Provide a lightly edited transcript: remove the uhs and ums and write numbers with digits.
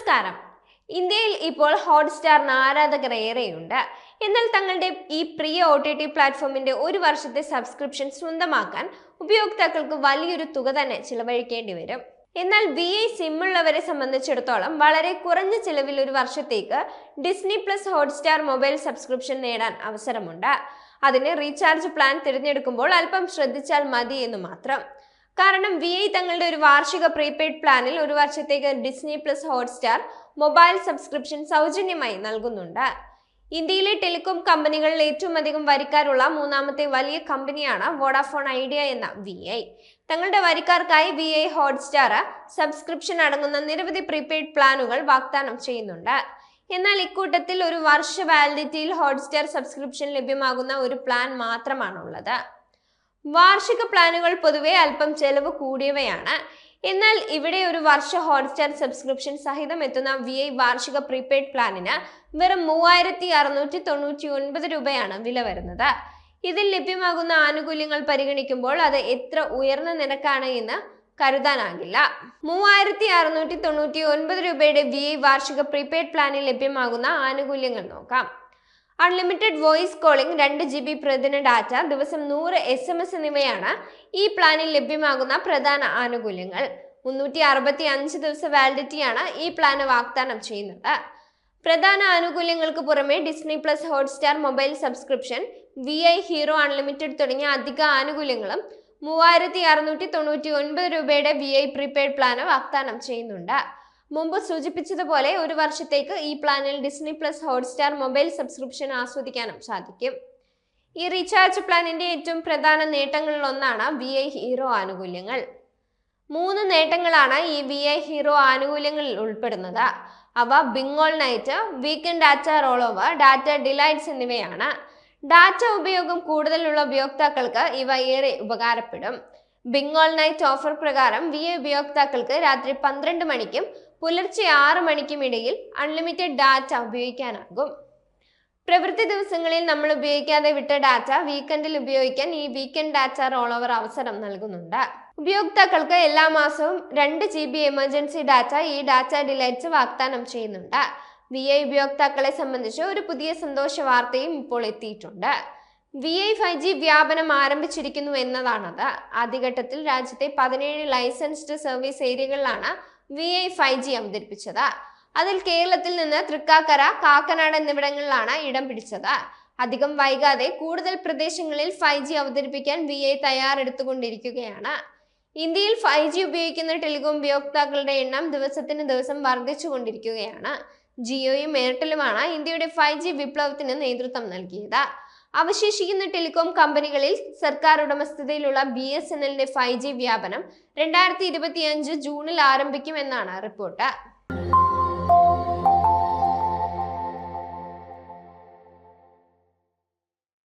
നമസ്കാരം. ഇന്ത്യയിൽ ഇപ്പോൾ ഹോട്ട്സ്റ്റാറിന് ആരാധകർ ഏറെയുണ്ട്. എന്നാൽ തങ്ങളുടെ ഈ പ്രിയ OTT പ്ലാറ്റ്ഫോമിന്റെ ഒരു വർഷത്തെ സബ്സ്ക്രിപ്ഷൻ സ്വന്തമാക്കാൻ ഉപയോക്താക്കൾക്ക് വലിയൊരു തുക തന്നെ ചിലവഴിക്കേണ്ടി വരും. എന്നാൽ VI സിം ഉള്ളവരെ സംബന്ധിച്ചിടത്തോളം വളരെ കുറഞ്ഞ ചിലവിൽ ഒരു വർഷത്തേക്ക് Disney plus Hotstar mobile subscription നേടാൻ അവസരമുണ്ട്. അതിന് റീചാർജ് പ്ലാൻ തിരഞ്ഞെടുക്കുമ്പോൾ അല്പം ശ്രദ്ധിച്ചാൽ മതി എന്ന് മാത്രം. കാരണം VI തങ്ങളുടെ ഒരു വാർഷിക പ്രീപെയ്ഡ് പ്ലാനിൽ ഒരു വർഷത്തേക്ക് Disney plus Hotstar mobile subscription സൗജന്യമായി നൽകുന്നുണ്ട്. ഇന്ത്യയിലെ ടെലികോം കമ്പനികളിൽ ഏറ്റവും അധികം വരിക്കാരുള്ള മൂന്നാമത്തെ വലിയ കമ്പനിയാണ് വോഡാഫോൺ ഐഡിയ എന്ന VI. തങ്ങളുടെ വരിക്കാർക്കായി VI ഹോട്ട്സ്റ്റാർ സബ്സ്ക്രിപ്ഷൻ അടങ്ങുന്ന നിരവധി പ്രീപെയ്ഡ് പ്ലാനുകൾ വാഗ്ദാനം ചെയ്യുന്നുണ്ട്. എന്നാൽ ഇക്കൂട്ടത്തിൽ ഒരു വർഷ വാലിഡിറ്റിയിൽ ഹോട്ട്സ്റ്റാർ സബ്സ്ക്രിപ്ഷൻ ലഭ്യമാകുന്ന ഒരു പ്ലാൻ മാത്രമാണുള്ളത്. വാർഷിക പ്ലാനുകൾ പൊതുവെ അല്പം ചെലവ് കൂടിയവയാണ്. എന്നാൽ ഇവിടെ ഒരു വർഷ ഹോട്ട്സ്റ്റാർ സബ്സ്ക്രിപ്ഷൻ സഹിതം എത്തുന്ന VI വാർഷിക പ്രീപെയ്ഡ് പ്ലാനിന് വെറും 3699 രൂപയാണ് വില വരുന്നത്. ഇതിൽ ലഭ്യമാകുന്ന ആനുകൂല്യങ്ങൾ പരിഗണിക്കുമ്പോൾ അത് എത്ര ഉയർന്ന നിരക്കാണ് എന്ന് കരുതാനാകില്ല. 3699 രൂപയുടെ VI വാർഷിക പ്രീപെയ്ഡ് പ്ലാനിൽ ലഭ്യമാകുന്ന ആനുകൂല്യങ്ങൾ നോക്കാം. അൺലിമിറ്റഡ് വോയിസ് കോളിംഗ്, 2 GB പ്രതിദിന ഡാറ്റ, ദിവസം 100 SMS എന്നിവയാണ് ഈ പ്ലാനിൽ ലഭ്യമാകുന്ന പ്രധാന ആനുകൂല്യങ്ങൾ. 365 ദിവസ വാലിഡിറ്റിയാണ് ഈ പ്ലാന് വാഗ്ദാനം ചെയ്യുന്നത്. പ്രധാന ആനുകൂല്യങ്ങൾക്ക് പുറമെ Disney plus Hotstar mobile subscription, VI hero unlimited തുടങ്ങിയ അധിക ആനുകൂല്യങ്ങളും 3699 രൂപയുടെ VI പ്രീപെയ്ഡ് പ്ലാന് വാഗ്ദാനം ചെയ്യുന്നുണ്ട്. മുമ്പ് സൂചിപ്പിച്ചതുപോലെ ഒരു വർഷത്തേക്ക് ഈ പ്ലാനിൽ Disney plus Hotstar mobile subscription ആസ്വദിക്കാനും സാധിക്കും. ഈ റീചാർജ് പ്ലാനിന്റെ ഏറ്റവും പ്രധാന നേട്ടങ്ങളിൽ ഒന്നാണ് VI ഹീറോ ആനുകൂല്യങ്ങൾ. 3 നേട്ടങ്ങളാണ് ഈ VI ഹീറോ ആനുകൂല്യങ്ങളിൽ ഉൾപ്പെടുന്നത്. അവ binge all night, weekend data roll over, data delights എന്നിവയാണ്. ഡാറ്റ ഉപയോഗം കൂടുതലുള്ള ഉപയോക്താക്കൾക്ക് ഇവ ഏറെ ഉപകാരപ്പെടും. ബിങ് ഓൾ നൈറ്റ് ഓഫർ പ്രകാരം VI ഉപയോക്താക്കൾക്ക് രാത്രി 12 മണിക്കും പുലർച്ചെ 6 മണിക്കും ഇടയിൽ അൺലിമിറ്റഡ് ഡാറ്റ ഉപയോഗിക്കാനാകും. പ്രവൃത്തി ദിവസങ്ങളിൽ നമ്മൾ ഉപയോഗിക്കാതെ വിട്ട ഡാറ്റ വീക്കെൻഡിൽ ഉപയോഗിക്കാൻ ഈ വീക്കെൻഡ് ഡാറ്റ റോൾ ഓവർ അവസരം നൽകുന്നുണ്ട്. ഉപയോക്താക്കൾക്ക് എല്ലാ മാസവും 2 GB എമർജൻസി ഡാറ്റ ഈ ഡാറ്റ ഡിലൈറ്റ്സ് വാഗ്ദാനം ചെയ്യുന്നുണ്ട്. VI ഉപയോക്താക്കളെ സംബന്ധിച്ച് ഒരു പുതിയ സന്തോഷ വാർത്തയും ഇപ്പോൾ എത്തിയിട്ടുണ്ട്. VI 5G വ്യാപനം ആരംഭിച്ചിരിക്കുന്നു എന്നതാണത്. ആദ്യഘട്ടത്തിൽ രാജ്യത്തെ 17 ലൈസൻസ്ഡ് സർവീസ് ഏരിയകളിലാണ് VI 5G അവതരിപ്പിച്ചത്. അതിൽ കേരളത്തിൽ നിന്ന് തൃക്കാക്കര, കാക്കനാട് എന്നിവിടങ്ങളിലാണ് ഇടം പിടിച്ചത്. അധികം വൈകാതെ കൂടുതൽ പ്രദേശങ്ങളിൽ 5G അവതരിപ്പിക്കാൻ VI തയ്യാറെടുത്തുകൊണ്ടിരിക്കുകയാണ്. ഇന്ത്യയിൽ 5G ഉപയോഗിക്കുന്ന ടെലികോം ഉപയോക്താക്കളുടെ എണ്ണം ദിവസത്തിന് ദിവസം വർദ്ധിച്ചുകൊണ്ടിരിക്കുകയാണ്. ജിയോയും എയർടെലുമാണ് ഇന്ത്യയുടെ 5G വിപ്ലവത്തിന് നേതൃത്വം നൽകിയത്. അവശേഷിക്കുന്ന ടെലികോം കമ്പനികളിൽ സർക്കാർ ഉടമസ്ഥതയിലുള്ള BSNLന്റെ 5G വ്യാപനം 2025 ജൂണിൽ ആരംഭിക്കുമെന്നാണ് റിപ്പോർട്ട്.